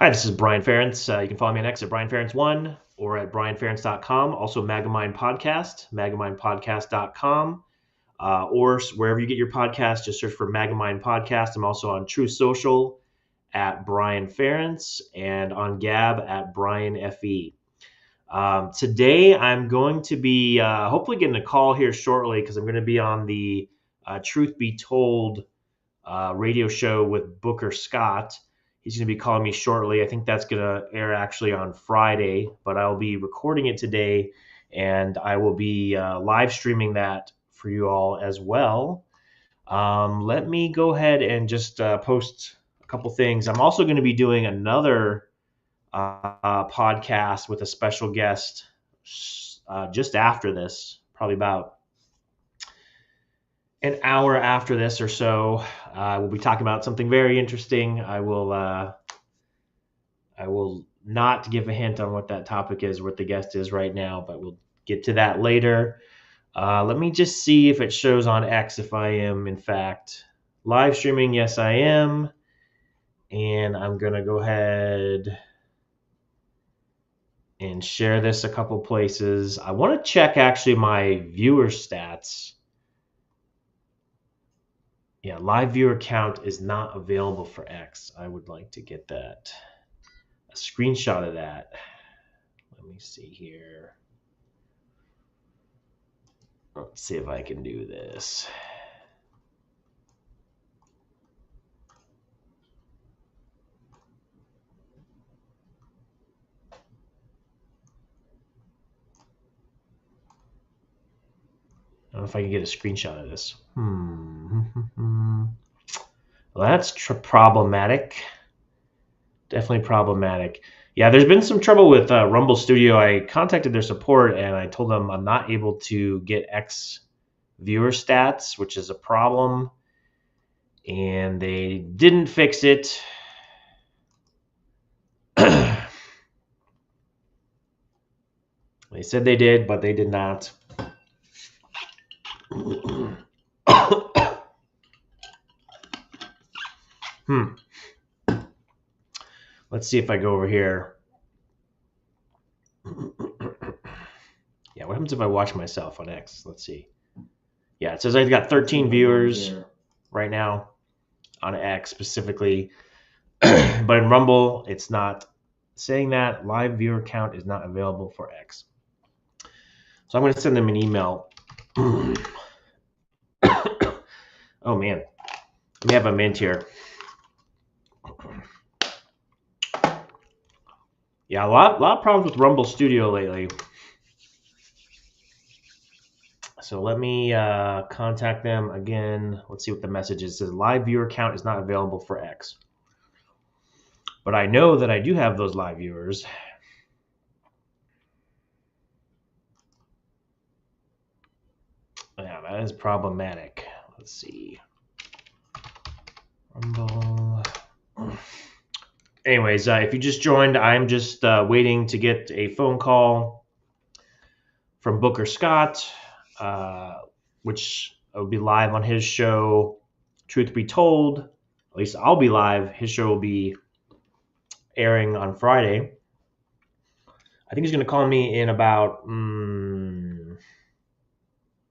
Hi, this is Brian Ference. You can follow me on X at BrianFerence1 or at BrianFerence.com. Also, Megamind Podcast, MegamindPodcast.com, or wherever you get your podcast, just search for Megamind Podcast. I'm also on True Social at Brian Ference and on Gab at Brian FE. Today, I'm going to be hopefully getting a call here shortly because I'm going to be on the Truth Be Told radio show with Booker Scott. He's going to be calling me shortly. I think that's going to air actually on Friday, but I'll be recording it today, and I will be live streaming that for you all as well. Let me go ahead and just post a couple things. I'm also going to be doing another podcast with a special guest just after this, probably about an hour after this or so. We'll be talking about something very interesting. I will not give a hint on what that topic is, what the guest is right now, but we'll get to that later. Let me just see if it shows on X if I am, in fact, live streaming. Yes, I am. And I'm going to go ahead and share this a couple places. I want to check actually my viewer stats. Yeah, live viewer count is not available for X. I would like to get that, a screenshot of that. Let me see here. Let's see if I can do this. I don't know if I can get a screenshot of this. Well, that's problematic. Definitely problematic. Yeah, there's been some trouble with Rumble Studio. I contacted their support and I told them I'm not able to get X viewer stats, which is a problem. And they didn't fix it. They said they did, but they did not. Let's see if I go over here. Yeah, what happens if I watch myself on X? Let's see. Yeah, it says I've got 13 viewers right now on X specifically. But in Rumble, it's not saying that. Live viewer count is not available for X. So I'm going to send them an email. Oh, man. Let me have a mint here. Yeah, a lot of problems with Rumble Studio lately. So let me contact them again. Let's see what the message is. It says live viewer count is not available for X. But I know that I do have those live viewers. Yeah, that is problematic. Let's see. Rumble. Anyways, if you just joined, I'm just waiting to get a phone call from Booker Scott, which will be live on his show, Truth Be Told. At least I'll be live. His show will be airing on Friday. I think he's going to call me in about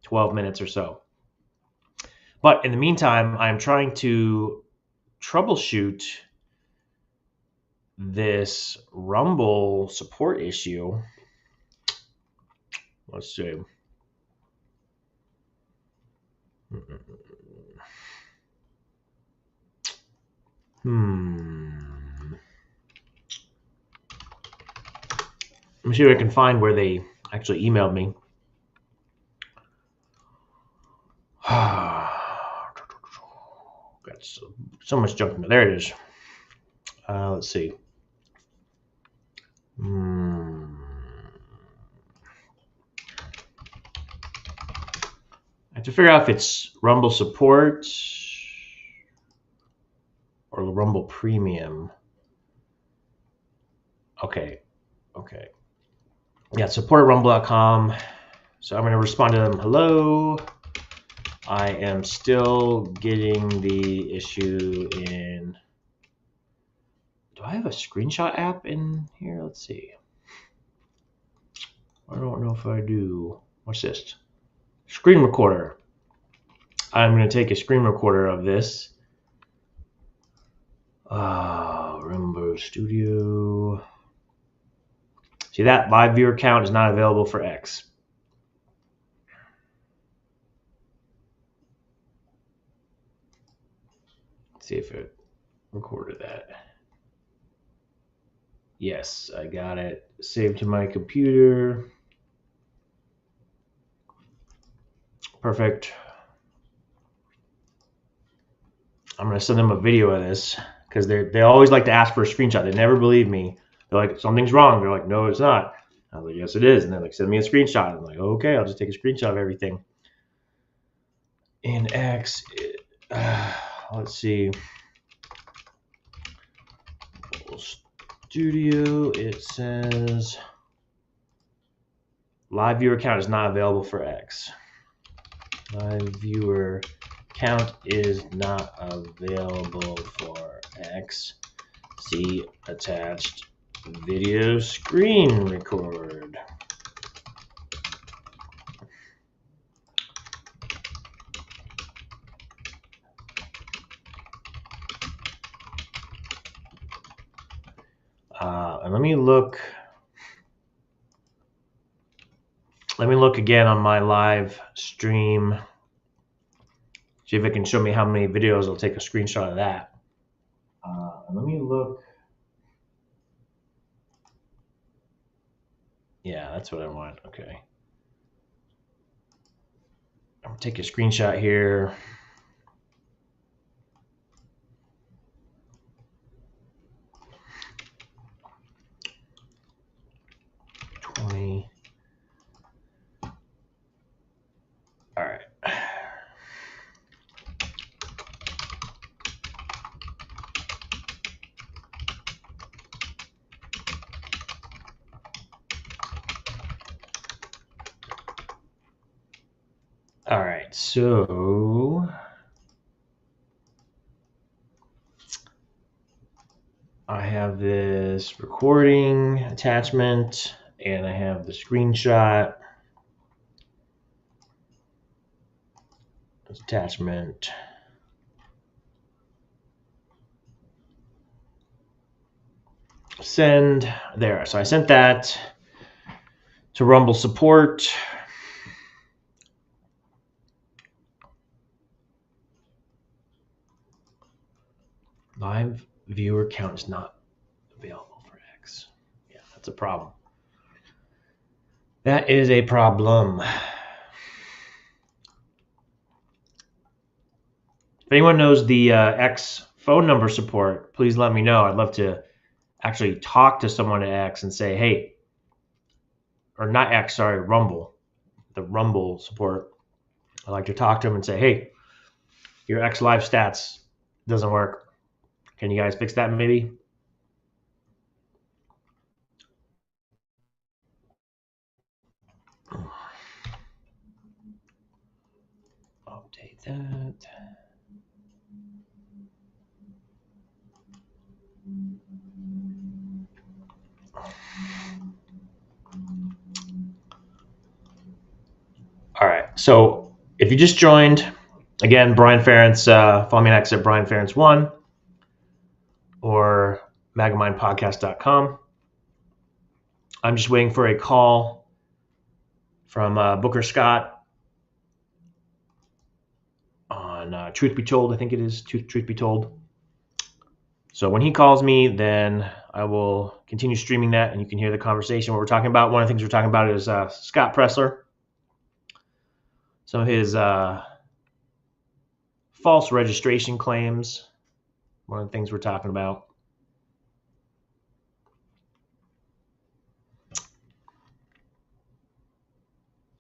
12 minutes or so. But in the meantime, I'm trying to troubleshoot this Rumble support issue. Let's see. Let me see if I can find where they actually emailed me. Got so much junk in there. There it is. Let's see. I have to figure out if it's Rumble support or Rumble Premium. Okay. Yeah, support at rumble.com. So I'm going to respond to them. Hello. I am still getting the issue in Do I have a screenshot app in here? Let's see. I don't know if I do. What's this? Screen recorder. I'm going to take a screen recorder of this. Rumble Studio. See, that live viewer count is not available for X. Let's see if it recorded that. Yes, I got it saved to my computer. Perfect. I'm going to send them a video of this because they always like to ask for a screenshot. They never believe me. They're like, something's wrong. They're like, no, it's not. I was like, yes, it is. And they're like, send me a screenshot. I'm like, okay, I'll just take a screenshot of everything. In X, let's see. Studio, it says live viewer count is not available for X. Live viewer count is not available for X. See attached video screen record. And let me look again on my live stream. See if it can show me how many videos. I'll take a screenshot of that. Let me look. Yeah, that's what I want. Okay. I'm gonna take a screenshot here. All right. All right, so I have this recording attachment and I have the screenshot. This attachment. Send there. So I sent that to Rumble support. Live viewer count is not available for X. Yeah, that's a problem. That is a problem. If anyone knows the X phone number support, please let me know. I'd love to actually talk to someone at X and say, hey, or not X, sorry, Rumble, the Rumble support. I'd like to talk to them and say, hey, your X Live stats doesn't work. Can you guys fix that maybe? Update that. All right. So if you just joined, again, Brian Ference, follow me on X at Brian Ference 1 or magamindpodcast.com. I'm just waiting for a call from Booker Scott on Truth Be Told, I think it is, Truth Be Told. So when he calls me, then I will continue streaming that and you can hear the conversation. What we're talking about, one of the things we're talking about is Scott Pressler. Some of his false registration claims, one of the things we're talking about.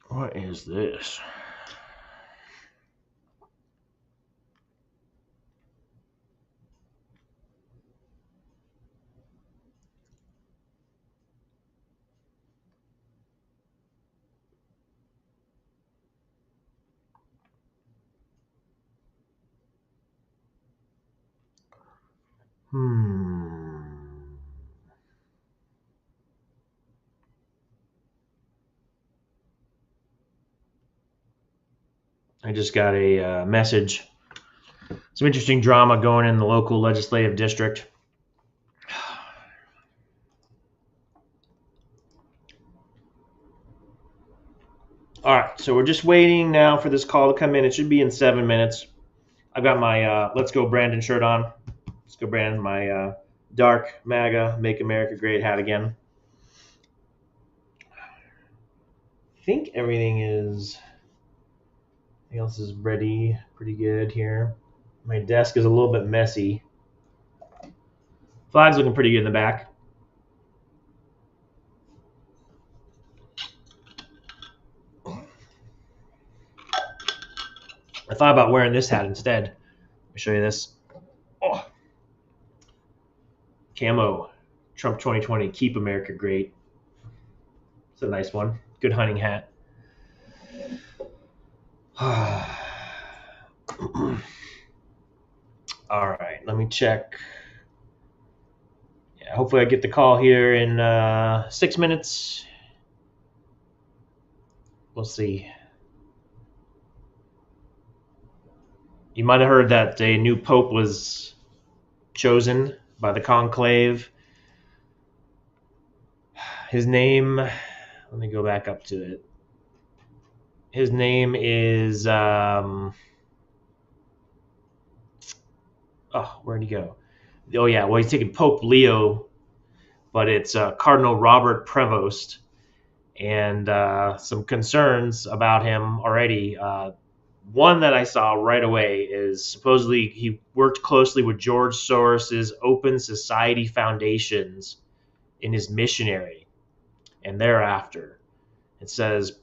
What is this? I just got a message. Some interesting drama going in the local legislative district. All right, so we're just waiting now for this call to come in. It should be in 7 minutes. I've got my Let's Go Brandon shirt on. Let's go Brandon, my dark MAGA, Make America Great hat again. I think everything else is ready pretty good here. My desk is a little bit messy. Flag's looking pretty good in the back. I thought about wearing this hat instead. Let me show you this. Oh. Camo, Trump 2020, Keep America Great. It's a nice one. Good hunting hat. All right, let me check. Yeah, hopefully I get the call here in 6 minutes. We'll see. You might have heard that a new pope was chosen by the conclave. His name, let me go back up to it. His name is, where'd he go? Oh, yeah, well, he's taking Pope Leo, but it's Cardinal Robert Prevost. And some concerns about him already. One that I saw right away is supposedly he worked closely with George Soros's Open Society Foundations in his missionary and thereafter. It says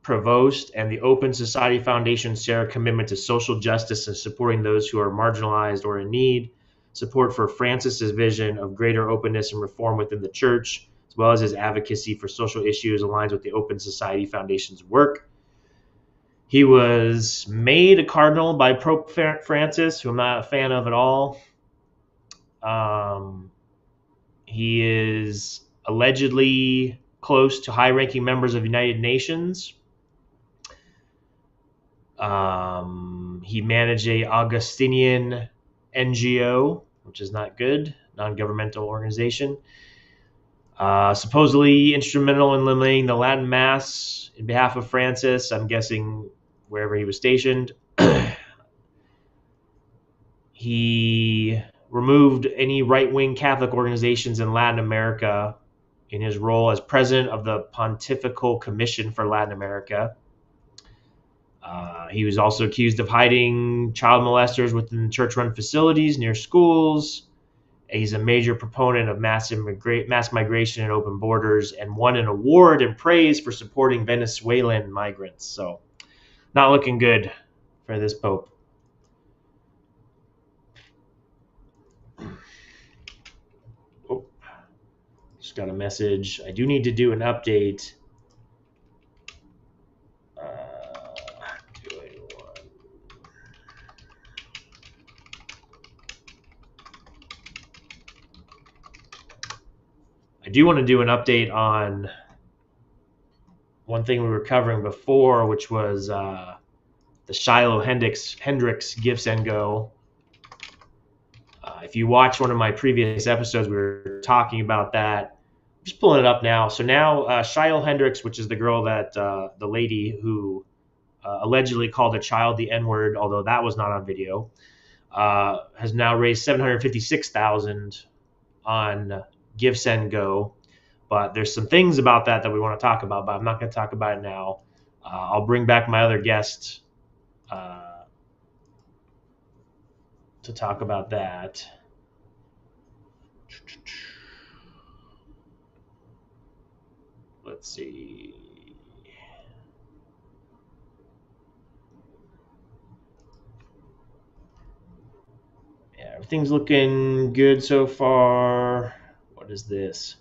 Prevost and the Open Society Foundation share a commitment to social justice and supporting those who are marginalized or in need, support for Francis's vision of greater openness and reform within the church, as well as his advocacy for social issues aligns with the Open Society Foundation's work. He was made a cardinal by Pope Francis, who I'm not a fan of at all. He is allegedly close to high-ranking members of the United Nations. He managed a Augustinian NGO, which is not good, non-governmental organization. Supposedly instrumental in eliminating the Latin Mass in behalf of Francis, I'm guessing wherever he was stationed. He removed any right-wing Catholic organizations in Latin America in his role as president of the Pontifical Commission for Latin America. He was also accused of hiding child molesters within church-run facilities near schools. He's a major proponent of mass migration and open borders, and won an award and praise for supporting Venezuelan migrants. So, not looking good for this pope. Oh, just got a message. I do need to do an update. I do want to do an update on one thing we were covering before, which was the Shiloh Hendricks Give Send Go. If you watch one of my previous episodes, we were talking about that. I'm just pulling it up now. So now Shiloh Hendricks, which is the girl that the lady who allegedly called a child the N-word, although that was not on video, has now raised $756,000 on Give Send Go. But there's some things about that we want to talk about, but I'm not going to talk about it now. I'll bring back my other guest to talk about that. Let's see. Yeah, everything's looking good so far. What is this?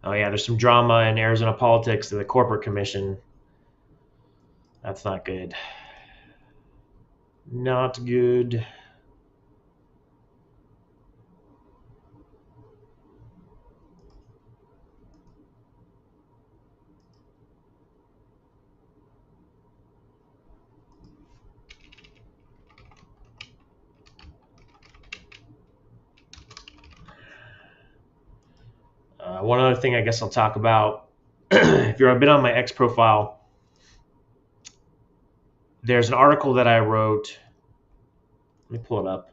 Oh yeah, there's some drama in Arizona politics to the corporate commission. That's not good. Not good. One other thing I guess I'll talk about, if you've been on my X profile, there's an article that I wrote. Let me pull it up.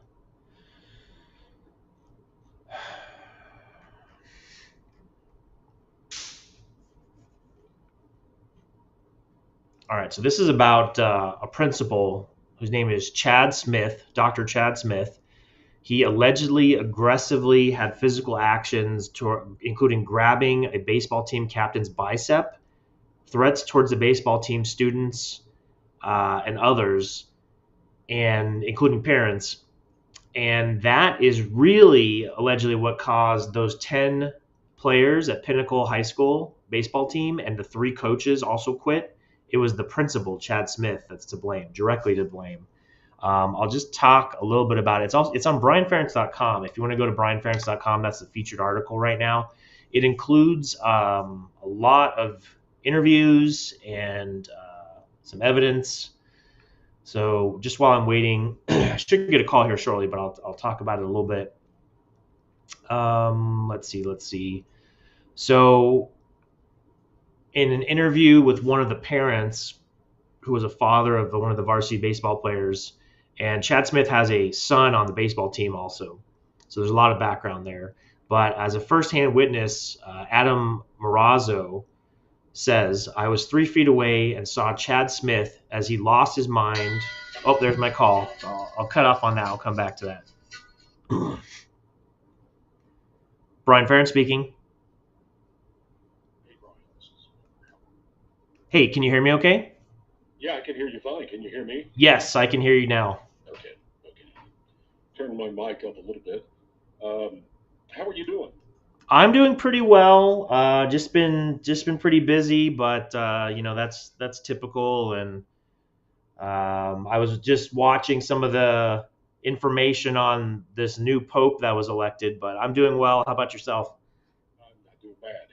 All right, so this is about a principal whose name is Chad Smith, Dr. Chad Smith. He allegedly aggressively had physical actions, including grabbing a baseball team captain's bicep, threats towards the baseball team students and others, and including parents. And that is really allegedly what caused those 10 players at Pinnacle High School baseball team and the 3 coaches also quit. It was the principal, Chad Smith, that's to blame, directly to blame. I'll just talk a little bit about it. It's on brianference.com. If you want to go to brianference.com, that's the featured article right now. It includes a lot of interviews and some evidence. So just while I'm waiting, I should get a call here shortly, but I'll talk about it a little bit. Let's see. So in an interview with one of the parents, who was a father of one of the varsity baseball players, and Chad Smith has a son on the baseball team also. So there's a lot of background there. But as a firsthand witness, Adam Marazzo says, I was 3 feet away and saw Chad Smith as he lost his mind. Oh, there's my call. I'll cut off on that. I'll come back to that. Brian Ference speaking. Hey, can you hear me okay? Yeah, I can hear you fine. Can you hear me? Yes, I can hear you now. Okay. Turn my mic up a little bit. How are you doing? I'm doing pretty well. Just been pretty busy, but that's typical. And I was just watching some of the information on this new pope that was elected, but I'm doing well. How about yourself? I'm not doing bad.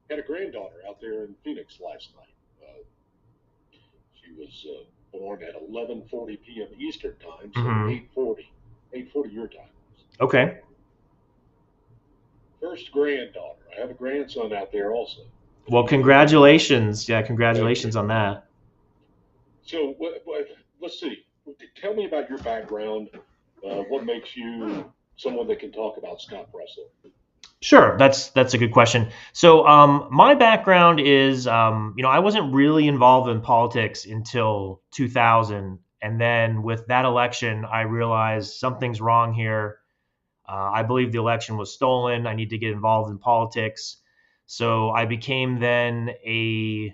Had a granddaughter out there in Phoenix last night. She was born at 11:40 p.m. Eastern time, so Mm-hmm. 8:40 your time. Okay. First granddaughter. I have a grandson out there also. Well, congratulations. Yeah, Thank congratulations you. on that. So let's see. Tell me about your background. What makes you someone that can talk about Scott Pressler? Sure, that's a good question. So, my background is, I wasn't really involved in politics until 2000, and then with that election, I realized something's wrong here. I believe the election was stolen. I need to get involved in politics. So I became then a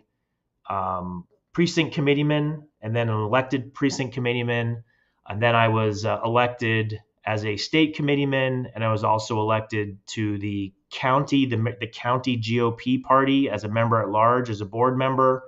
precinct committeeman, and then an elected precinct committeeman, and then I was elected as a state committeeman, and I was also elected to the county GOP party as a member at large, as a board member.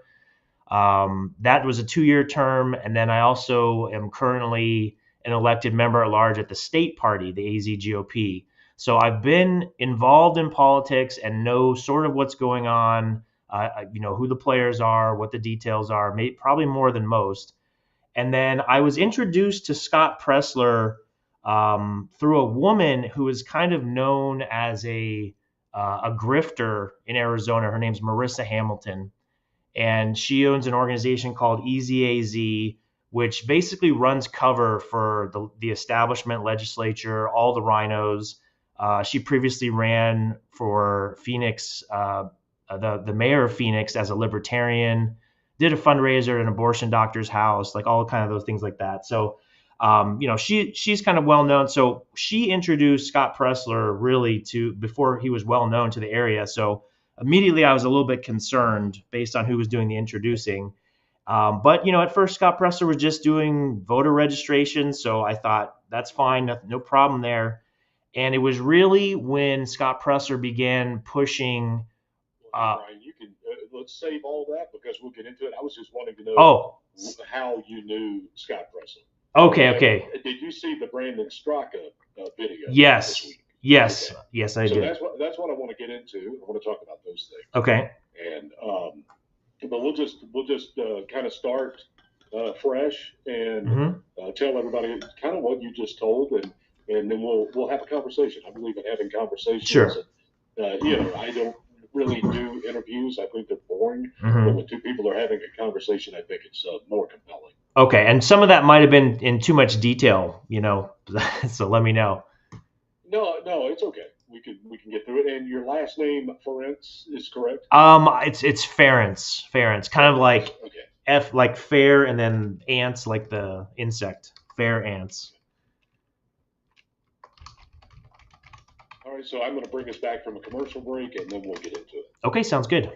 That was a 2-year term, and then I also am currently an elected member at large at the state party, the AZ GOP. So I've been involved in politics and know sort of what's going on, who the players are, what the details are, probably more than most. And then I was introduced to Scott Pressler through a woman who is kind of known as a grifter in Arizona. Her name's Marissa Hamilton, and she owns an organization called EZAZ, which basically runs cover for the establishment legislature, all the rhinos. She previously ran for Phoenix, the mayor of Phoenix, as a libertarian, did a fundraiser at an abortion doctor's house, like all kind of those things like that. So, she's kind of well known. So she introduced Scott Pressler really before he was well known to the area. So immediately I was a little bit concerned based on who was doing the introducing. But at first Scott Pressler was just doing voter registration, so I thought that's fine, no problem there. And it was really when Scott Pressler began pushing Hey, Uh, Brian, you can let's save all that because we'll get into it. I was just wanting to know oh, how you knew Scott Presley. okay, And okay. did you see the Brandon Straka video this Yes, week? yes, Okay, yes, I so did. that's what I want to get into. I want to talk about those things, Okay. and but we'll just kind of start fresh and Hmm. tell everybody kind of what you just told, and then we'll have a conversation. I believe in having conversations, Sure. and I don't really do interviews. I think they're boring, but Hmm. when two people are having a conversation, I think it's more compelling. Okay, and some of that might have been in too much detail, so let me know. No, no, it's okay. We can get through it. And your last name, Ference, is correct. It's Ference, Ference, kind of Ference. like Okay. F, like fair, and then ants, like the insect, fair ants. All right. So I'm going to bring us back from a commercial break, and then we'll get into it. Okay, sounds good.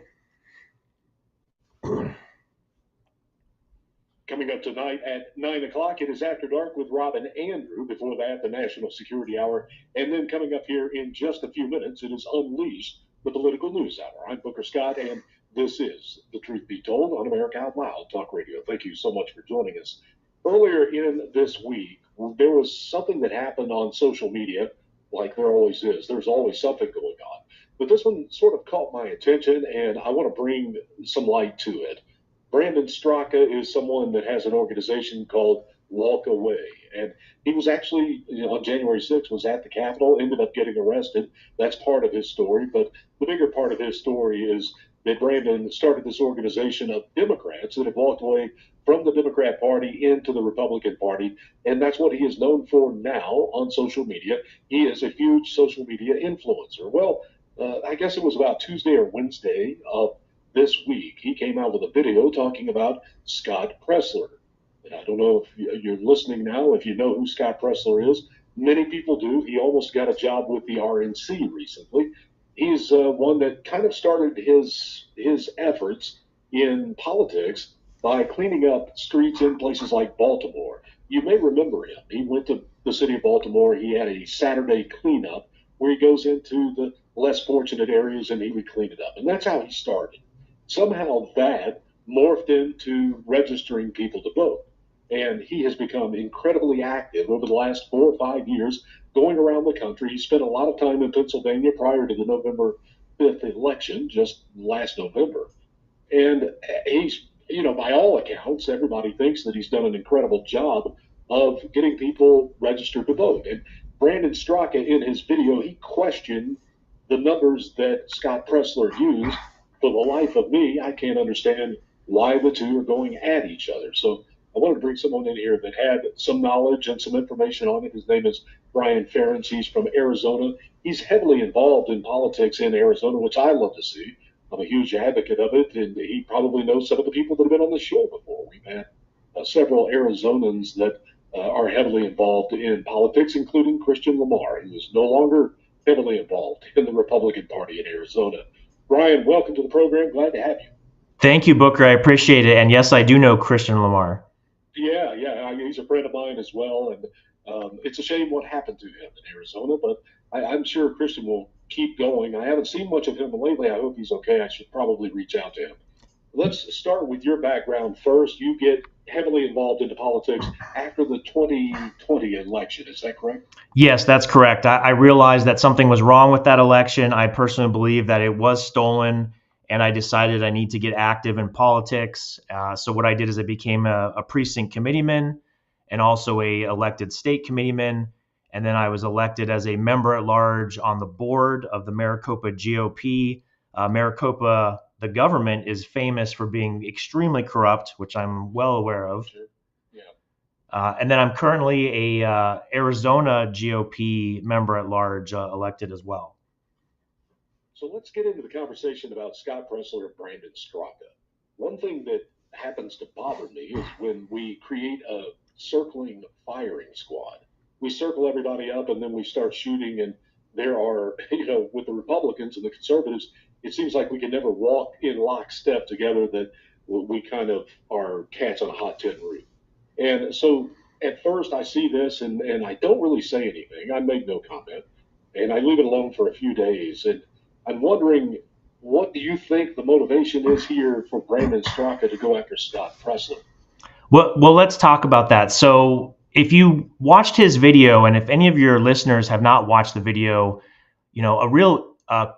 Coming up tonight at 9 o'clock, it is After Dark with Rob and Andrew. Before that, the National Security Hour. And then coming up here in just a few minutes, it is Unleashed, the Political News Hour. I'm Booker Scott, and this is The Truth Be Told on America Out Loud Talk Radio. Thank you so much for joining us. Earlier in this week, there was something that happened on social media, like there always is. There's always something going on. But this one sort of caught my attention, and I want to bring some light to it. Brandon Straka is someone that has an organization called Walk Away, and he was actually on January 6th was at the Capitol, ended up getting arrested. That's part of his story, but the bigger part of his story is that Brandon started this organization of Democrats that have walked away from the Democrat Party into the Republican Party, and that's what he is known for now on social media. He is a huge social media influencer. Well, I guess it was about Tuesday or Wednesday of this week, he came out with a video talking about Scott Presler. And I don't know if you're listening now, if you know who Scott Presler is. Many people do. He almost got a job with the RNC recently. He's one that kind of started his efforts in politics by cleaning up streets in places like Baltimore. You may remember him. He went to the city of Baltimore. He had a Saturday cleanup where he goes into the less fortunate areas and he would clean it up. And that's how he started. Somehow that morphed into registering people to vote. And he has become incredibly active over the last 4 or 5 years, going around the country. He spent a lot of time in Pennsylvania prior to the November 5th election, just last November. And he's, by all accounts, everybody thinks that he's done an incredible job of getting people registered to vote. And Brandon Straka, in his video, he questioned the numbers that Scott Presler used. For the life of me, I can't understand why the two are going at each other. So I wanted to bring someone in here that had some knowledge and some information on it. His name is Brian Ference. He's from Arizona. He's heavily involved in politics in Arizona, which I love to see. I'm a huge advocate of it, and he probably knows some of the people that have been on the show before. We've had several Arizonans that are heavily involved in politics, including Christian Lamar, who is no longer heavily involved in the Republican Party in Arizona. Brian, welcome to the program. Glad to have you. Thank you, Booker. I appreciate it. And yes, I do know Christian Lamar. Yeah, yeah, he's a friend of mine as well, and it's a shame what happened to him in Arizona, but I'm sure Christian will keep going. I haven't seen much of him lately. I hope he's okay. I should probably reach out to him. Let's start with your background first. You get heavily involved into politics after the 2020 election. Is that correct? Yes, that's correct. I realized that something was wrong with that election. I personally believe that it was stolen, and I decided I need to get active in politics. So what I did is I became a precinct committeeman and also a elected state committeeman, and then I was elected as a member at large on the board of the Maricopa GOP. Maricopa, the government, is famous for being extremely corrupt, which I'm well aware of. Sure. Yeah. And then I'm currently a Arizona GOP member at large, elected as well. So let's get into the conversation about Scott Presler and Brandon Straka. One thing that happens to bother me is when we create a circling firing squad. We circle everybody up and then we start shooting, and there are, with the Republicans and the conservatives, it seems like we can never walk in lockstep together, that we kind of are cats on a hot tin roof. And so at first I see this and I don't really say anything. I make no comment and I leave it alone for a few days. And I'm wondering, What do you think the motivation is here for Brandon Straka to go after Scott Pressler? Well, let's talk about that. So, if you watched his video, and if any of your listeners have not watched the video, a real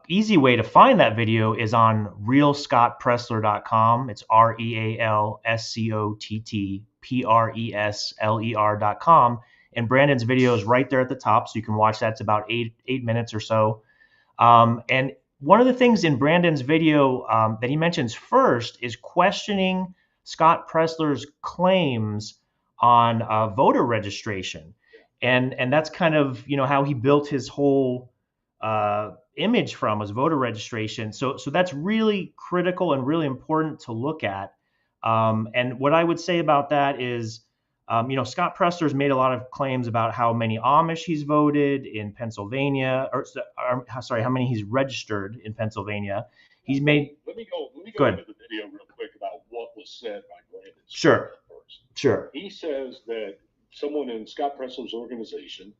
easy way to find that video is on realscottpressler.com. It's realscottpresler.com. And Brandon's video is right there at the top, so you can watch that. It's about eight minutes or so. And one of the things in Brandon's video that he mentions first is questioning Scott Pressler's claims on voter registration, and that's kind of how he built his whole image from his voter registration. So that's really critical and really important to look at. And what I would say about that is, Scott Pressler's made a lot of claims about how many Amish he's voted in Pennsylvania, or sorry, how many he's registered in Pennsylvania. He's made. Let me Go go ahead. into the video real quick about what was said by Brandon Sure, Straka first. sure. He says that someone in Scott Pressler's organization,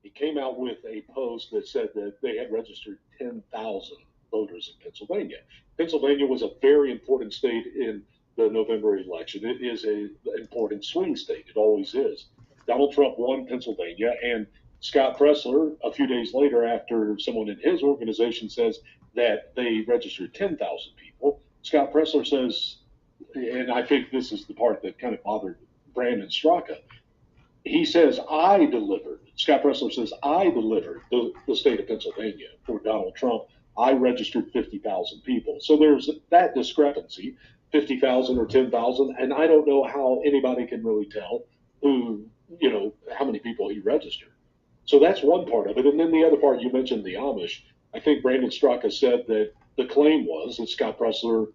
he came out with a post that said that they had registered 10,000 voters in Pennsylvania. Pennsylvania was a very important state in the November election. It is an important swing state. It always is. Donald Trump won Pennsylvania, and Scott Pressler, a few days later, after someone in his organization says that they registered 10,000 people, Scott Pressler says, and I think this is the part that kind of bothered Brandon Straka. He says, I delivered. Scott Pressler says, I delivered the state of Pennsylvania for Donald Trump. I registered 50,000 people. So there's that discrepancy, 50,000 or 10,000. And I don't know how anybody can really tell how many people he registered. So that's one part of it. And then the other part, you mentioned the Amish. I think Brandon Straka said that the claim was that Scott Pressler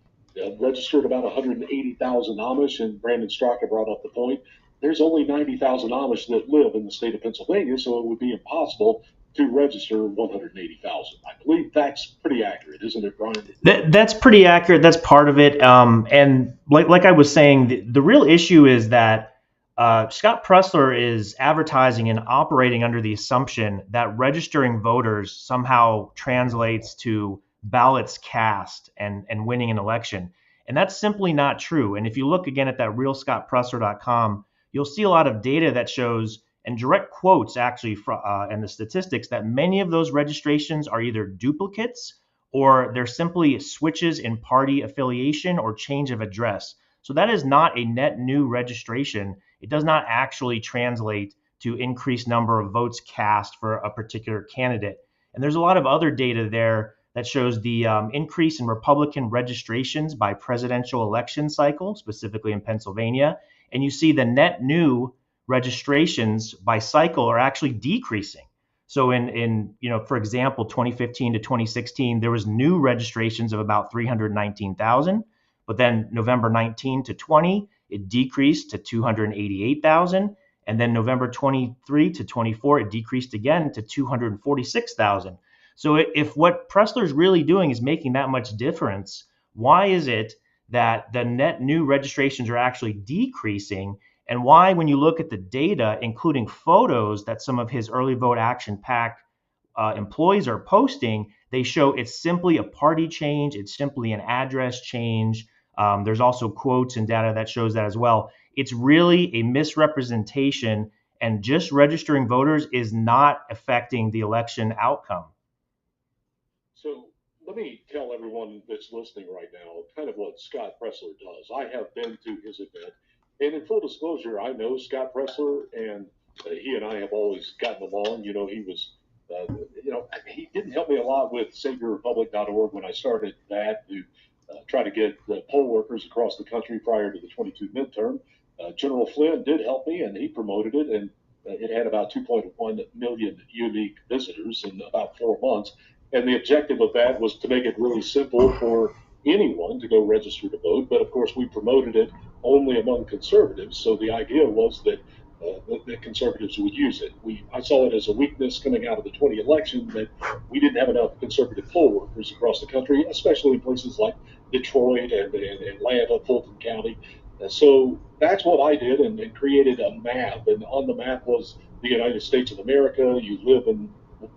registered about 180,000 Amish, and Brandon Straka brought up the point. There's only 90,000 Amish that live in the state of Pennsylvania, so it would be impossible to register 180,000. I believe that's pretty accurate, isn't it, Brian? That's pretty accurate. That's part of it. And like I was saying, the real issue is that Scott Pressler is advertising and operating under the assumption that registering voters somehow translates to ballots cast and winning an election. And that's simply not true. And if you look again at that realscottpressler.com, you'll see a lot of data that shows and direct quotes actually and the statistics that many of those registrations are either duplicates or they're simply switches in party affiliation or change of address. So that is not a net new registration. It does not actually translate to increased number of votes cast for a particular candidate. And there's a lot of other data there that shows the increase in Republican registrations by presidential election cycle, specifically in Pennsylvania. And you see the net new registrations by cycle are actually decreasing. So in for example, 2015 to 2016, there was new registrations of about 319,000, but then November 19 to 20, it decreased to 288,000, and then November 23 to 24, it decreased again to 246,000. So if what Pressler's really doing is making that much difference, why is it that the net new registrations are actually decreasing? And why, when you look at the data, including photos that some of his early vote action PAC employees are posting, they show it's simply a party change. It's simply an address change. There's also quotes and data that shows that as well. It's really a misrepresentation, and just registering voters is not affecting the election outcome. So let me tell everyone that's listening right now kind of what Scott Pressler does. I have been to his event, and in full disclosure, I know Scott Pressler, and he and I have always gotten along. He didn't help me a lot with SaveYourRepublic.org when I started that to try to get the poll workers across the country prior to the 22 midterm. General Flynn did help me, and he promoted it, and it had about 2.1 million unique visitors in about 4 months. And the objective of that was to make it really simple for anyone to go register to vote. But of course, we promoted it only among conservatives. So the idea was that the conservatives would use it. I saw it as a weakness coming out of the 20 election that we didn't have enough conservative poll workers across the country, especially in places like Detroit and Atlanta, Fulton County. And so that's what I did, and created a map. And on the map was the United States of America. You live in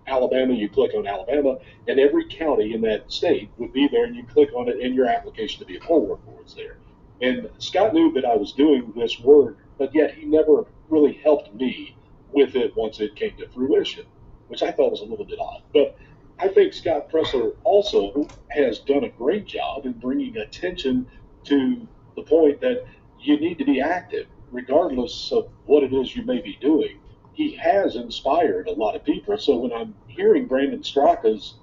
Alabama, you click on Alabama, and every county in that state would be there, and you click on it, and your application to be a poll worker was there. And Scott knew that I was doing this work, but yet he never really helped me with it once it came to fruition, which I thought was a little bit odd. But I think Scott Pressler also has done a great job in bringing attention to the point that you need to be active, regardless of what it is you may be doing. He has inspired a lot of people. So when I'm hearing Brandon Straka's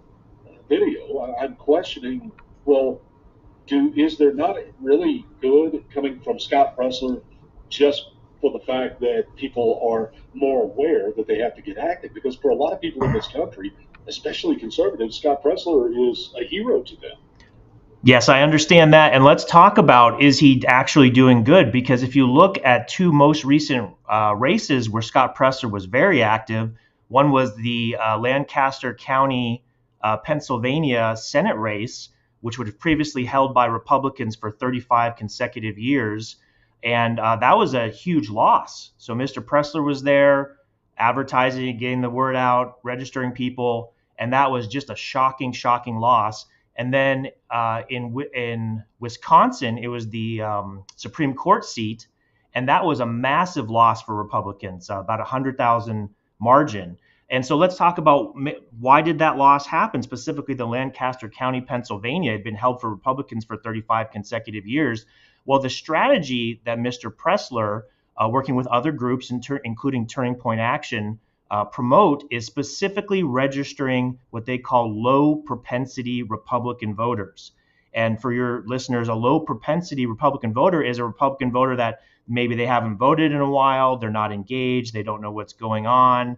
video, I'm questioning, well, is there not really good coming from Scott Pressler just for the fact that people are more aware that they have to get active? Because for a lot of people in this country, especially conservatives, Scott Pressler is a hero to them. Yes, I understand that. And let's talk about, is he actually doing good? Because if you look at two most recent races where Scott Pressler was very active, one was the Lancaster County, Pennsylvania Senate race, which was previously held by Republicans for 35 consecutive years. And that was a huge loss. So Mr. Pressler was there advertising, getting the word out, registering people. And that was just a shocking, shocking loss. And then in Wisconsin, it was the Supreme Court seat, and that was a massive loss for Republicans, about 100,000 margin. And so let's talk about why did that loss happen, specifically the Lancaster County, Pennsylvania. It had been held for Republicans for 35 consecutive years. Well, the strategy that Mr. Pressler, working with other groups, including Turning Point Action, promote is specifically registering what they call low propensity Republican voters. And for your listeners, a low propensity Republican voter is a Republican voter that maybe they haven't voted in a while, they're not engaged, they don't know what's going on.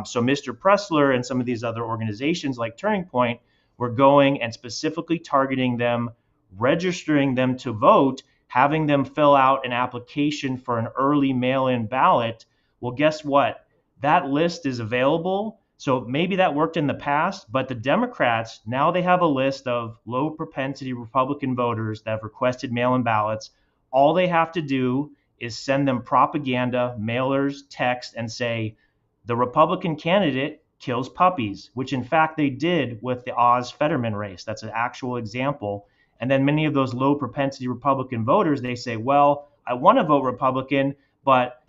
So Mr. Pressler and some of these other organizations like Turning Point were going and specifically targeting them, registering them to vote, having them fill out an application for an early mail-in ballot. Well, guess what? That list is available. So maybe that worked in the past, but the Democrats, now they have a list of low propensity Republican voters that have requested mail-in ballots. All they have to do is send them propaganda, mailers, text, and say, the Republican candidate kills puppies, which in fact they did with the Oz Fetterman race. That's an actual example. And then many of those low propensity Republican voters, they say, well, I want to vote Republican, but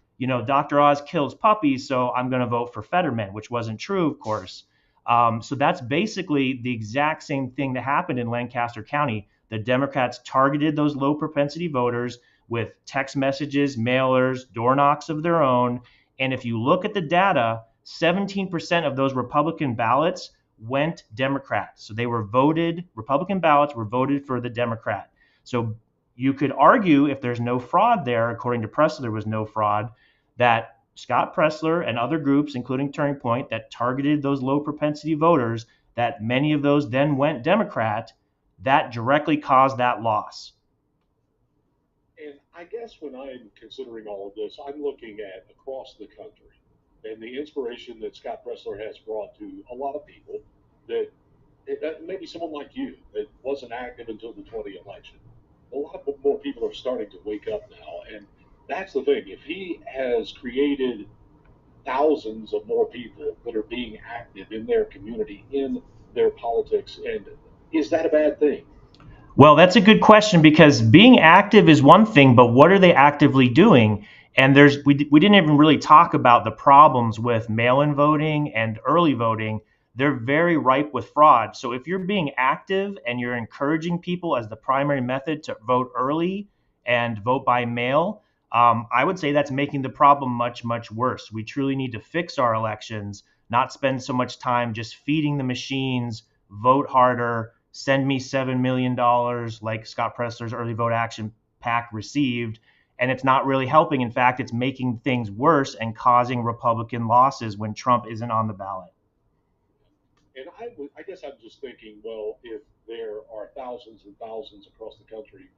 Dr. Oz kills puppies, so I'm going to vote for Fetterman, which wasn't true, of course. So that's basically the exact same thing that happened in Lancaster County. The Democrats targeted those low propensity voters with text messages, mailers, door knocks of their own. And if you look at the data, 17% of those Republican ballots went Democrat. So they were voted, Republican ballots were voted for the Democrat. So you could argue, if there's no fraud there, according to Pressler, there was no fraud, that Scott Pressler and other groups, including Turning Point, that targeted those low propensity voters, that many of those then went Democrat, that directly caused that loss. And I guess when I'm considering all of this, I'm looking at across the country and the inspiration that Scott Pressler has brought to a lot of people that maybe someone like you that wasn't active until the 20 election. A lot more people are starting to wake up now. And that's the thing. If he has created thousands of more people that are being active in their community, in their politics, and is that a bad thing? Well, that's a good question, because being active is one thing, but what are they actively doing? And we didn't even really talk about the problems with mail-in voting and early voting. They're very ripe with fraud. So if you're being active and you're encouraging people as the primary method to vote early and vote by mail, I would say that's making the problem much, much worse. We truly need to fix our elections, not spend so much time just feeding the machines, vote harder, send me $7 million like Scott Pressler's Early Vote Action PAC received. And it's not really helping. In fact, it's making things worse and causing Republican losses when Trump isn't on the ballot. And I guess I'm just thinking, well, if there are thousands and thousands across the country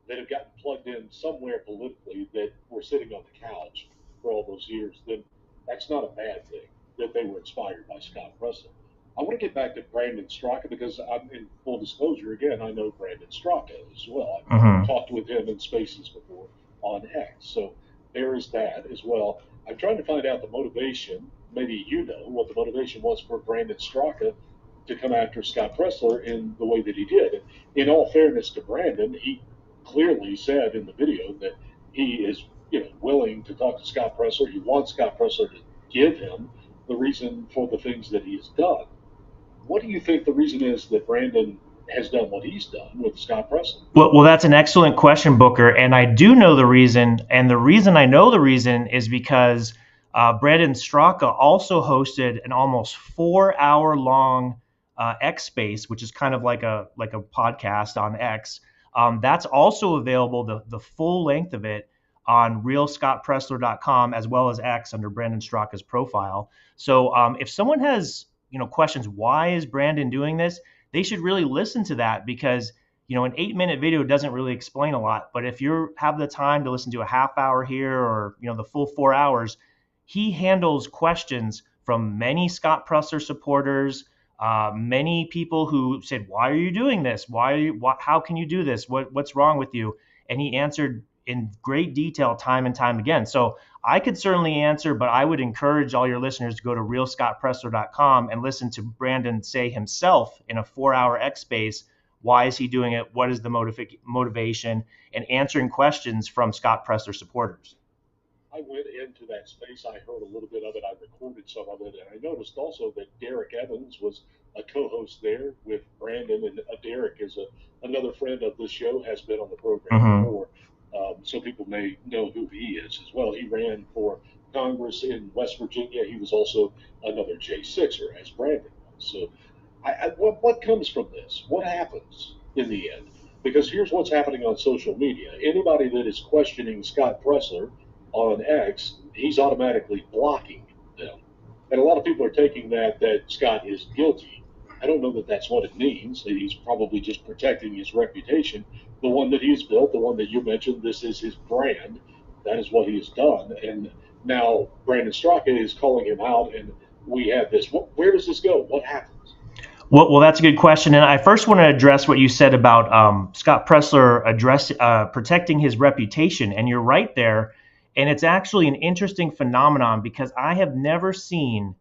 that have gotten plugged in somewhere politically that were sitting on the couch for all those years, then that's not a bad thing that they were inspired by Scott Pressler. I want to get back to Brandon Straka because I'm in full disclosure again. I know Brandon Straka as well. I've talked with him in spaces before on X, so there is that as well. I'm trying to find out the motivation maybe you know what the motivation was for Brandon Straka to come after Scott Pressler in the way that he did. In all fairness to Brandon, he clearly said in the video that he is, willing to talk to Scott Pressler. He wants Scott Pressler to give him the reason for the things that he has done. What do you think the reason is that Brandon has done what he's done with Scott Pressler? Well, that's an excellent question, Booker. And I do know the reason. And the reason I know the reason is because Brandon Straka also hosted an almost 4 hour long X Space, which is kind of like a podcast on X. That's also available, the full length of it, on realscottpressler.com as well as X under Brandon Straka's profile. So if someone has questions, why is Brandon doing this? They should really listen to that, because an 8-minute video doesn't really explain a lot. But if you have the time to listen to a half hour here, or the full 4 hours, he handles questions from many Scott Pressler supporters, many people who said, "Why are you doing this? How can you do this? What's wrong with you?" And he answered in great detail time and time again. So I could certainly answer, but I would encourage all your listeners to go to realscottpressler.com and listen to Brandon say himself in a 4 hour X Space, why is he doing it? What is the motivation? And answering questions from Scott Pressler supporters. I went into that space. I heard a little bit of it. I recorded some of it. And I noticed also that Derek Evans was a co-host there with Brandon. And Derek is another friend of the show, has been on the program before. So people may know who he is as well. He ran for Congress in West Virginia. He was also another J6er, as Brandon was. So what comes from this? What happens in the end? Because here's what's happening on social media. Anybody that is questioning Scott Pressler on X, he's automatically blocking them. And a lot of people are taking that Scott is guilty. I don't know that that's what it means. He's probably just protecting his reputation, the one that he's built, the one that you mentioned. This is his brand. That is what he has done. And now Brandon Straka is calling him out, and we have this. Where does this go? What happens? Well, that's a good question. And I first want to address what you said about Scott Pressler protecting his reputation. And you're right there. And it's actually an interesting phenomenon, because I have never seen,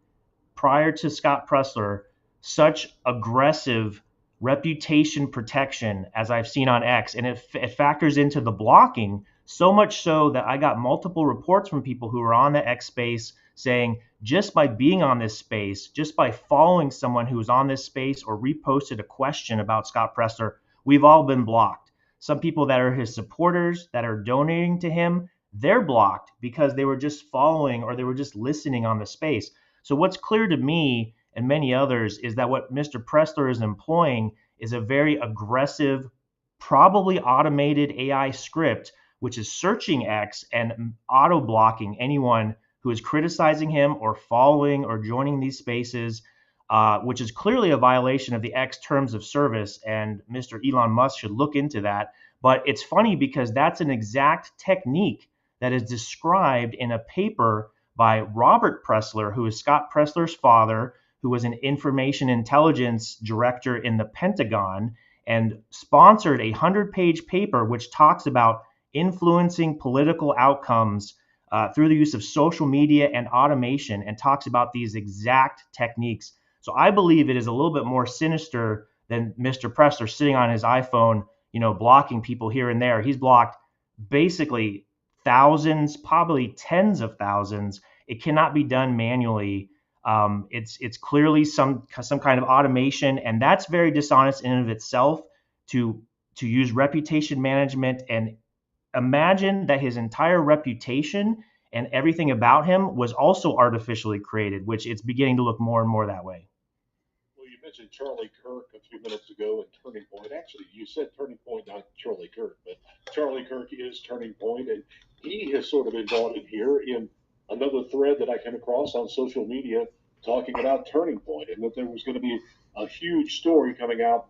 prior to Scott Pressler, such aggressive reputation protection as I've seen on X. And it factors into the blocking, so much so that I got multiple reports from people who were on the X Space saying, just by being on this space, just by following someone who was on this space or reposted a question about Scott Pressler, we've all been blocked. Some people that are his supporters, that are donating to him, they're blocked because they were just following or they were just listening on the space. So what's clear to me and many others is that what Mr. Pressler is employing is a very aggressive, probably automated AI script, which is searching X and auto blocking anyone who is criticizing him or following or joining these spaces, which is clearly a violation of the X terms of service. And Mr. Elon Musk should look into that. But it's funny because that's an exact technique that is described in a paper by Robert Pressler, who is Scott Pressler's father, who was an information intelligence director in the Pentagon, and sponsored a 100-page paper which talks about influencing political outcomes through the use of social media and automation, and talks about these exact techniques. So I believe it is a little bit more sinister than Mr. Pressler sitting on his iPhone, blocking people here and there. He's blocked basically thousands, probably tens of thousands. It cannot be done manually. It's clearly some kind of automation, and that's very dishonest in and of itself to use reputation management. And imagine that his entire reputation and everything about him was also artificially created, which it's beginning to look more and more that way. Well, you mentioned Charlie Kirk a few minutes ago and Turning Point. Actually, you said Turning Point, not Charlie Kirk, but Charlie Kirk is Turning Point, and he has sort of been brought in here in another thread that I came across on social media talking about Turning Point, and that there was going to be a huge story coming out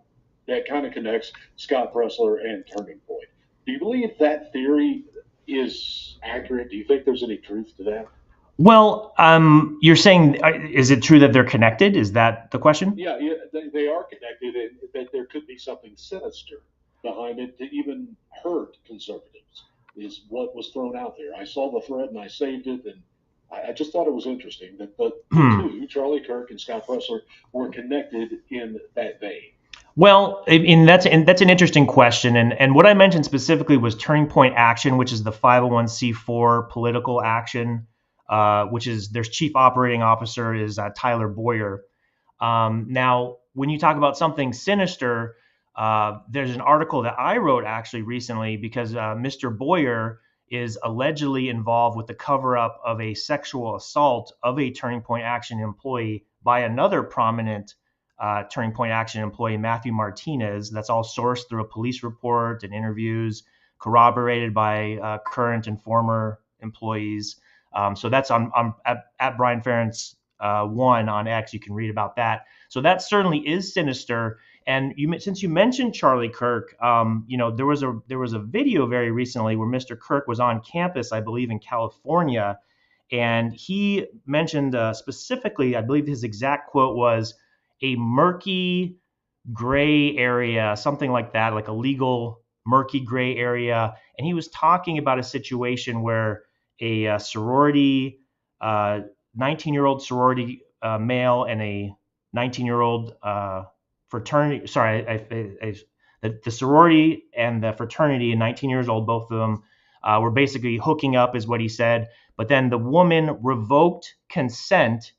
that kind of connects Scott Pressler and Turning Point. Do you believe that theory is accurate? Do you think there's any truth to that? Well, you're saying, is it true that they're connected? Is that the question? Yeah, they are connected, and that there could be something sinister behind it to even hurt conservatives, is what was thrown out there. I saw the thread and I saved it, and I just thought it was interesting that the two, Charlie Kirk and Scott Pressler, were connected in that vein. Well, that's an interesting question, and what I mentioned specifically was Turning Point Action, which is the 501c4 political action, which is their chief operating officer is Tyler Boyer. Now, when you talk about something sinister, there's an article that I wrote actually recently because Mr. Boyer is allegedly involved with the cover up of a sexual assault of a Turning Point Action employee by another prominent Turning Point Action employee, Matthew Martinez. That's all sourced through a police report and interviews, corroborated by current and former employees. So that's at Brian Ference 1 on X. You can read about that. So that certainly is sinister. And since you mentioned Charlie Kirk, there was a video very recently where Mr. Kirk was on campus, I believe in California, and he mentioned specifically, I believe his exact quote was, a murky gray area, something like that, like a legal murky gray area. And he was talking about a situation where a sorority, 19-year-old sorority male and a 19-year-old fraternity, sorry, the sorority and the fraternity, 19 years old, both of them were basically hooking up, is what he said. But then the woman revoked consent,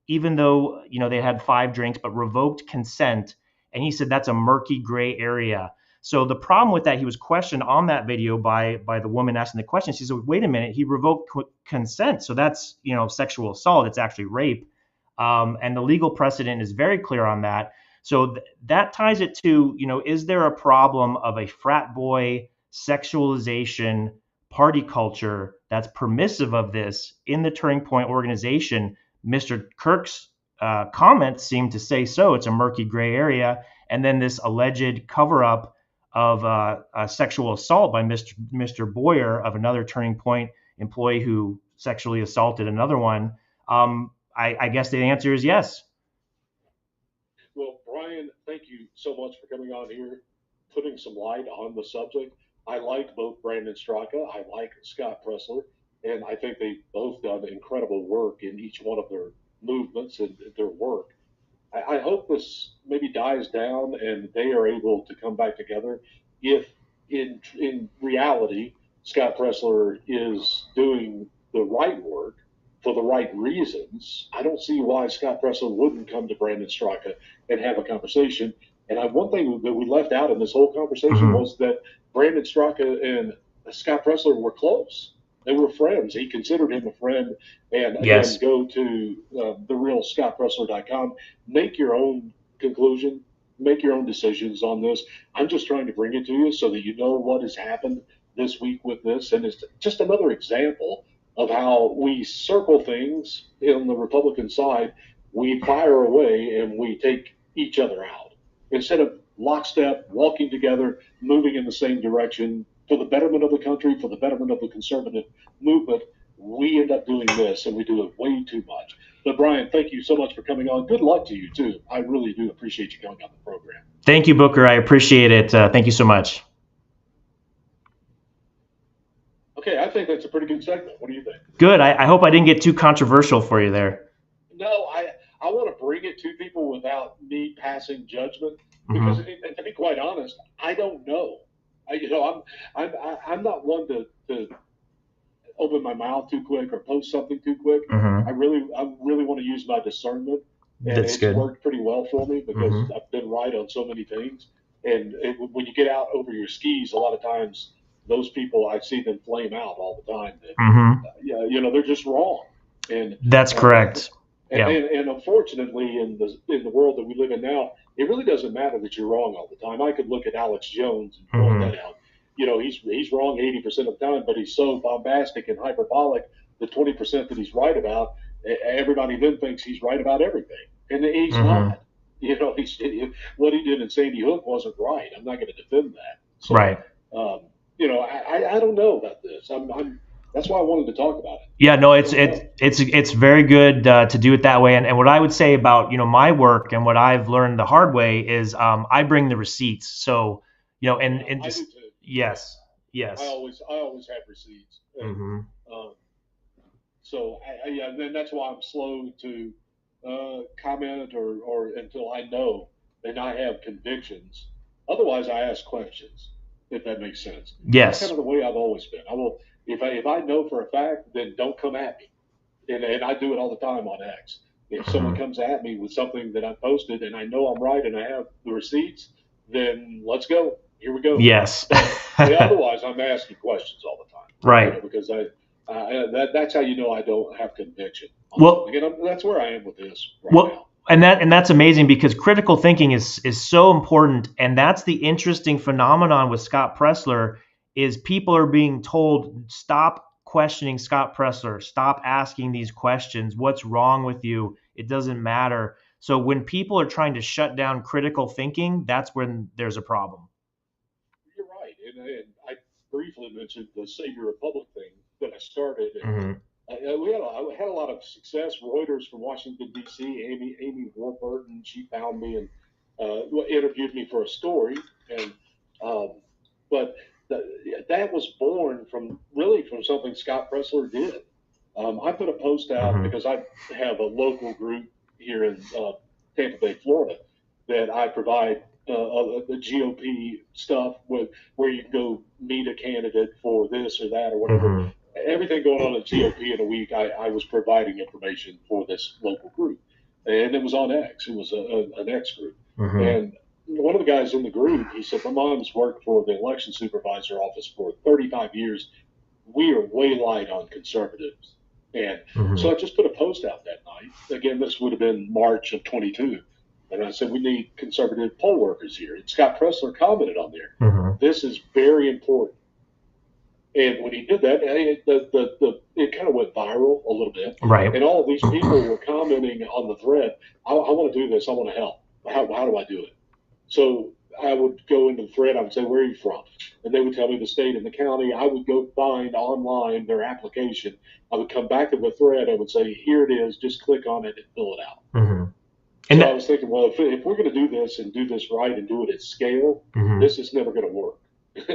even though they had 5 drinks, but revoked consent. And he said that's a murky gray area. So the problem with that, he was questioned on that video by the woman asking the question. She said, "Wait a minute, he revoked consent, so that's sexual assault. It's actually rape." And the legal precedent is very clear on that. So that ties it to, is there a problem of a frat boy sexualization party culture that's permissive of this in the Turning Point organization? Mr. Kirk's comments seem to say so. It's a murky gray area. And then this alleged cover-up of a sexual assault by Mr. Boyer of another Turning Point employee who sexually assaulted another one. I guess the answer is yes. Well, Brian, thank you so much for coming on here, putting some light on the subject. I like both Brandon Straka. I like Scott Pressler. And I think they've both done incredible work in each one of their movements and their work. I hope this maybe dies down and they are able to come back together. If in reality Scott Pressler is doing the right work for the right reasons, I don't see why Scott Pressler wouldn't come to Brandon Straka and have a conversation. And one thing that we left out in this whole conversation Mm-hmm. was that Brandon Straka and Scott Pressler were close. They were friends. He considered him a friend. And again, Yes. go to therealscottpressler.com. Make your own conclusion. Make your own decisions on this. I'm just trying to bring it to you so that you know what has happened this week with this. And it's just another example of how we circle things in the Republican side. We fire away and we take each other out instead of lockstep, walking together, moving in the same direction for the betterment of the country, for the betterment of the conservative movement. We end up doing this, and we do it way too much. But Brian, thank you so much for coming on. Good luck to you too. I really do appreciate you coming on the program. Thank you, Booker. I appreciate it. Thank you so much. Okay, I think that's a pretty good segment. What do you think? Good. I hope I didn't get too controversial for you there. No, I want to bring it to people without me passing judgment because, Mm-hmm. to be quite honest, I don't know. I'm not one to open my mouth too quick or post something too quick. Mm-hmm. I really want to use my discernment, and That's it's good. worked pretty well for me because Mm-hmm. I've been right on so many things. And when you get out over your skis, a lot of times those people I see them flame out all the time. That, Mm-hmm. yeah, they're just wrong. And That's correct. Yeah. and unfortunately, in the world that we live in now, it really doesn't matter that you're wrong all the time. I could look at Alex Jones and point Mm-hmm. that out. He's wrong 80% of the time, but he's so bombastic and hyperbolic. The 20% that he's right about, everybody then thinks he's right about everything, and he's Mm-hmm. not. What he did in Sandy Hook wasn't right. I'm not going to defend that. So, Right. I don't know about this. That's why I wanted to talk about it. Yeah, no, I it's don't know. it's very good to do it that way. And what I would say about my work and what I've learned the hard way is I bring the receipts. So Yeah, and I do just too. yes, I yes. always have receipts. And Mm-hmm. um, So yeah, then that's why I'm slow to comment or until I know and I have convictions. Otherwise, I ask questions, if that makes sense. That's kind Yes. of the way I've always been. I will, if I know for a fact, then don't come at me. And I do it all the time on X. If someone Mhm. comes at me with something that I posted and I know I'm right and I have the receipts, then let's go. Here we go. Yes. But otherwise, I'm asking questions all the time. Right. Because that's how you know I don't have conviction on something. Well, And that's where I am with this right well, now. and that's amazing because critical thinking is so important, and that's the interesting phenomenon with Scott Pressler is people are being told stop questioning Scott Pressler, stop asking these questions. What's wrong with you? It doesn't matter. So when people are trying to shut down critical thinking, that's when there's a problem. You're right. And I briefly mentioned the Savior Republic thing that I started. And Hmm. I had a lot of success. Reuters from Washington D.C. Amy Warburton, she found me and interviewed me for a story, and um, but that was born from really from something Scott Pressler did. I put a post out Hmm. because I have a local group here in Tampa Bay, Florida, that I provide the GOP stuff with where you can go meet a candidate for this or that or whatever, Hmm. everything going on at GOP in a week, I was providing information for this local group. And it was on X. It was an X group. Hmm. And one of the guys in the group, he said, my mom's worked for the election supervisor office for 35 years. We are way light on conservatives. And Hmm. so I just put a post out that night. Again, this would have been March of 22. And I said, we need conservative poll workers here. And Scott Pressler commented on there. Hmm. This is very important. And when he did that, it kind of went viral a little bit. Right. And all of these people were commenting on the thread, I want to do this. I want to help. How do I do it? So I would go into the thread. I would say, where are you from? And they would tell me the state and the county. I would go find online their application. I would come back to the thread. I would say, here it is. Just click on it and fill it out. Hmm. And So I that, was thinking, well, if we're going to do this and do this right and do it at scale, hmm. this is never going to work.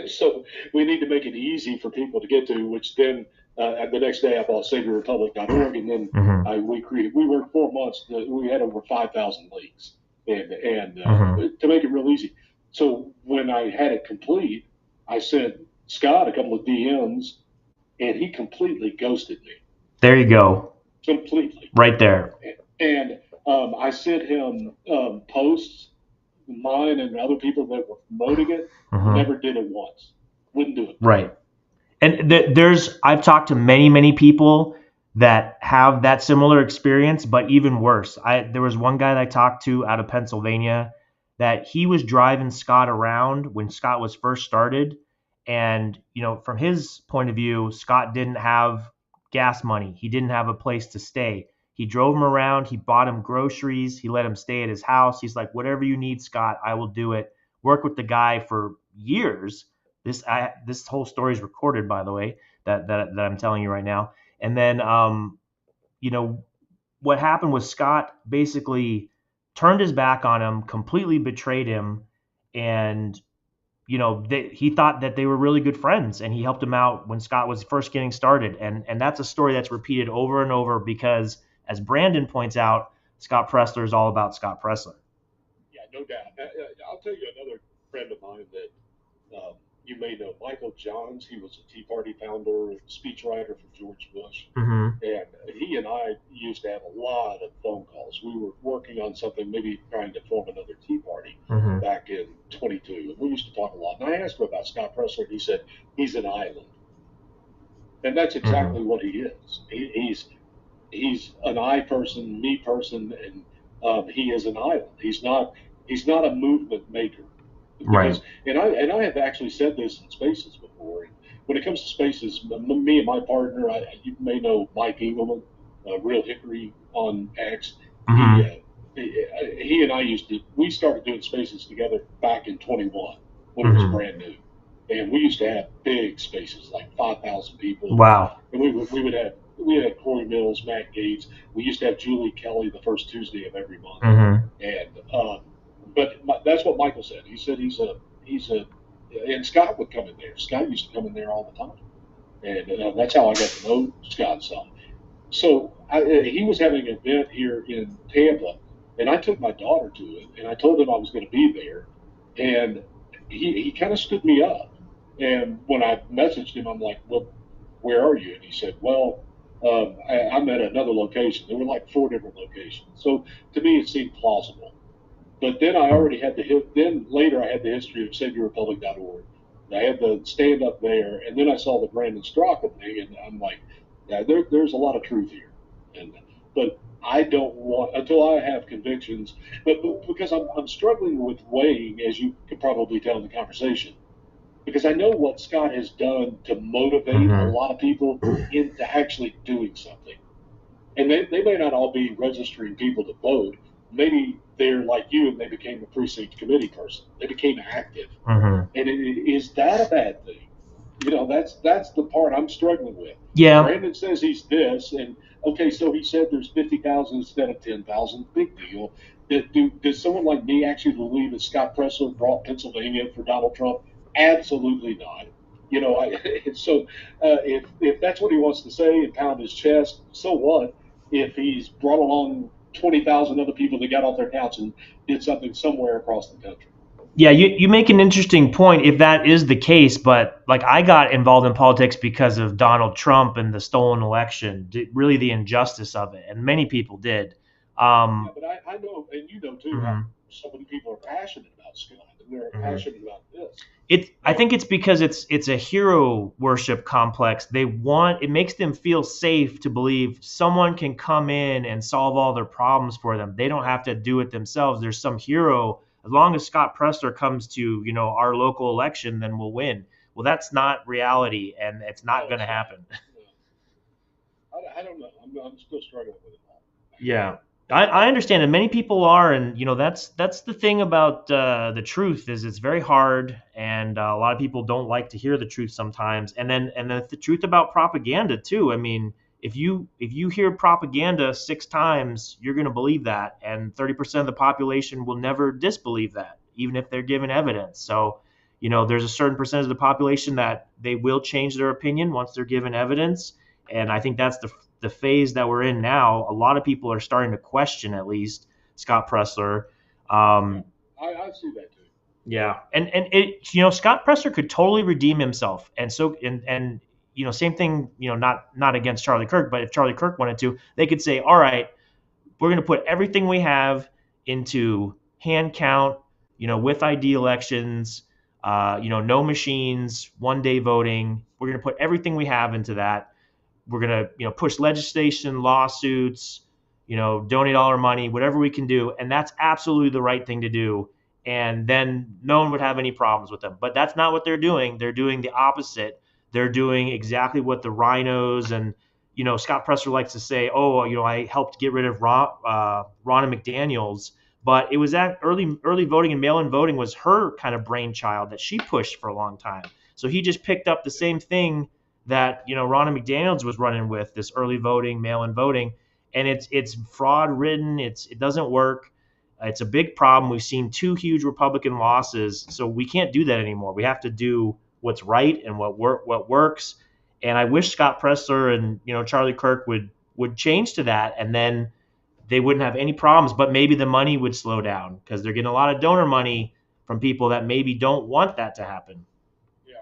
So we need to make it easy for people to get to, which then the next day I bought SaviorRepublic.org, and then Hmm. we worked 4 months. We had over 5,000 links, and Hmm. to make it real easy. So when I had it complete, I sent Scott a couple of DMs, and he completely ghosted me, There you go. completely. Right there. And I sent him posts, mine and other people that were promoting it, Hmm. never did it once. Wouldn't do it. Right. And I've talked to many people that have that similar experience, but even worse. There was one guy that I talked to out of Pennsylvania that he was driving Scott around when Scott was first started. And, from his point of view, Scott didn't have gas money. He didn't have a place to stay. He drove him around. He bought him groceries. He let him stay at his house. He's like, whatever you need, Scott, I will do it. Work with the guy for years. This whole story is recorded, by the way, that I'm telling you right now. And then, you know, what happened was Scott basically turned his back on him, completely betrayed him, and he thought that they were really good friends, and he helped him out when Scott was first getting started. And that's a story that's repeated over and over because, as Brandon points out, Scott Pressler is all about Scott Pressler. Yeah, no doubt. I'll tell you another friend of mine that you may know, Michael Johns. He was a Tea Party founder, speechwriter for George Bush. Mm-hmm. And he and I used to have a lot of phone calls. We were working on something, maybe trying to form another Tea Party Mm-hmm. back in 22. And we used to talk a lot. And I asked him about Scott Pressler, and he said, he's an island. And that's Mm-hmm. exactly what he is. He's an I person, me person, and he is an island. He's not a movement maker Right. because and I have actually said this in spaces before. When it comes to spaces, me and my partner, you may know Mike Engelman, Real Hickory on X. He Mm-hmm. uh, he and I we started doing spaces together back in 21 when it was Mm-hmm. brand new, and we used to have big spaces like 5,000 people, Wow. and we had Corey Mills, Matt Gates. We used to have Julie Kelly the first Tuesday of every month, Mm-hmm. and but that's what Michael said. He said he's a and Scott would come in there. Scott used to come in there all the time, and that's how I got to know Scott some. So he was having an event here in Tampa, and I took my daughter to it, and I told him I was going to be there, and he kind of stood me up. And when I messaged him, I'm like, "Well, where are you?" And he said, "Well, I'm at another location." There were like four different locations. So to me, it seemed plausible. But then I Hmm. already had the hit. Then later, I had the history of SaveYourRepublic.org. I had the stand up there, and then I saw the Brandon Straka thing, and I'm like, yeah, there's a lot of truth here. And but I don't want until I have convictions. But because I'm struggling with weighing, as you could probably tell in the conversation, because I know what Scott has done to motivate a Hmm. lot of people into actually doing something. And they may not all be registering people to vote. Maybe they're like you and they became a precinct committee person. They became active. Hmm. And is that a bad thing? That's the part I'm struggling with. Yeah. Brandon says he's this, and okay, so he said there's 50,000 instead of 10,000. Big deal. Does someone like me actually believe that Scott Presler brought Pennsylvania for Donald Trump? Absolutely not. So if that's what he wants to say and pound his chest, so what? If he's brought along 20,000 other people that got off their couch and did something somewhere across the country. Yeah, you make an interesting point if that is the case, but like I got involved in politics because of Donald Trump and the stolen election, really the injustice of it, and many people did. Yeah, Um, but I know, and you know too, how mhm. so many people are passionate about Scott, and they're passionate about this. I And think it's because it's a hero worship complex. They want it makes them feel safe to believe someone can come in and solve all their problems for them. They don't have to do it themselves. There's some hero. As long as Scott Presler comes to our local election, then we'll win. Well, that's not reality, and it's not no, going to it's not. happen. No, I don't know. I'm still struggling with it all. Yeah, I understand, and many people are, and that's the thing about the truth is it's very hard, and a lot of people don't like to hear the truth sometimes. And then the truth about propaganda too. I mean, if you hear propaganda 6 times, you're going to believe that, and 30% of the population will never disbelieve that, even if they're given evidence. So, there's a certain percentage of the population that they will change their opinion once they're given evidence, and I think that's the phase that we're in now. A lot of people are starting to question, at least, Scott Presler. Yeah, Um, I see that too. yeah, and Scott Presler could totally redeem himself, and same thing. Not against Charlie Kirk, but if Charlie Kirk wanted to, they could say, all right, we're going to put everything we have into hand count, with ID elections, no machines, 1 day voting. We're going to put everything we have into that. We're going to push legislation, lawsuits, donate all our money, whatever we can do, and that's absolutely the right thing to do. And then no one would have any problems with them. But that's not what they're doing. They're doing the opposite. They're doing exactly what the rhinos and Scott Presser likes to say, oh, I helped get rid of Ronna McDaniels, but it was that early voting and mail-in voting was her kind of brainchild that she pushed for a long time. So he just picked up the same thing that Ronna McDaniels was running with, this early voting, mail-in voting, and it's fraud ridden. It doesn't work. It's a big problem. We've seen two huge Republican losses, so we can't do that anymore. We have to do what's right and what works. And I wish Scott Presler and Charlie Kirk would change to that, and then they wouldn't have any problems. But maybe the money would slow down because they're getting a lot of donor money from people that maybe don't want that to happen. Yeah.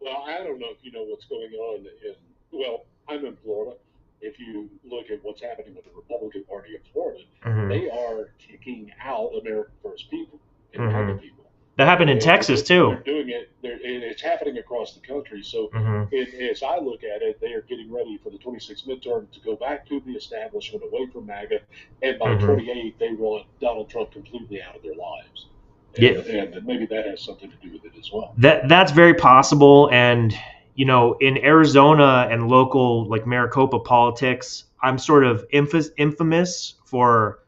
Well, I don't know if you know what's going on in. Well, I'm in Florida. If you look at what's happening with the Republican Party of Florida, Hmm. they are kicking out American First people and MAGA Hmm. people. That happened in And Texas too. they're doing it. And it's happening across the country. So, Hmm. as I look at it, they are getting ready for the 26th midterm to go back to the establishment, away from MAGA, and by Hmm. 28, they want Donald Trump completely out of their lives, Yeah, and maybe that has something to do with it as well. that's very possible. And in Arizona and local like Maricopa politics, I'm sort of infamous for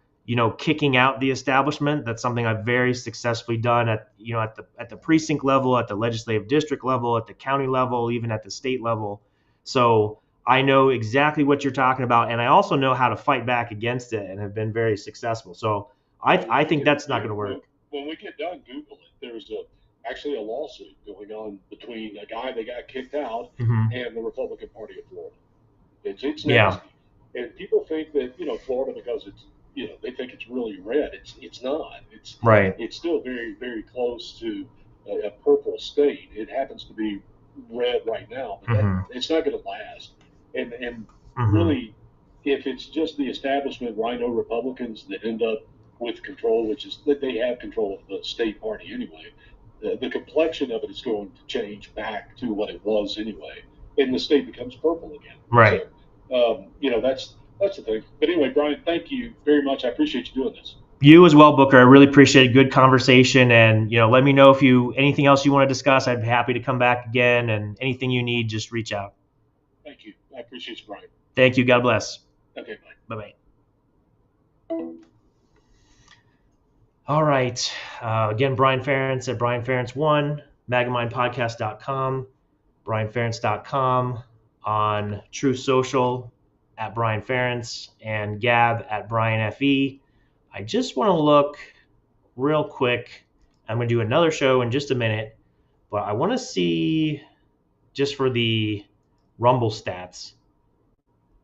kicking out the establishment. That's something I've very successfully done at the precinct level, at the legislative district level, at the county level, even at the state level. So I know exactly what you're talking about, and I also know how to fight back against it, and have been very successful. So I Well, I you think can that's not going to work. when we get done, Google it. There's actually a lawsuit going on between a guy that got kicked out Hmm. and the Republican Party of Florida. It's Yeah. nasty, And people think that, Florida, because it's, they think it's really red. It's not. Right. It's still very, very close to a purple state. It happens to be red right now, but it's not going to last. And really, if it's just the establishment rhino Republicans that end up with control, which is that they have control of the state party anyway, the complexion of it is going to change back to what it was anyway, and the state becomes purple again. Right. So, that's the thing. But anyway, Brian, thank you very much. I appreciate you doing this. You as well, Booker. I really appreciate a good conversation, and let me know if anything else you want to discuss. I'd be happy to come back again, and anything you need, just reach out. Thank you. I appreciate you, Brian. Thank you. God bless. Okay, bye. Bye-bye. All right. Again, Brian Ference at Brian Ference1, magamindpodcast.com, brianference.com, on True Social at Brian Ference, and Gab at Brian FE. I just want to look real quick. I'm going to do another show in just a minute, but I want to see just for the Rumble stats.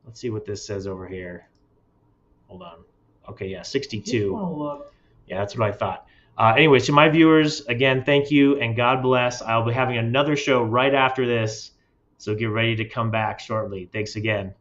Let's see what this says over here. Hold on. Okay, yeah, 62. Yeah, that's what I thought. Anyway, to my viewers, again, thank you and God bless. I'll be having another show right after this, so get ready to come back shortly. Thanks again.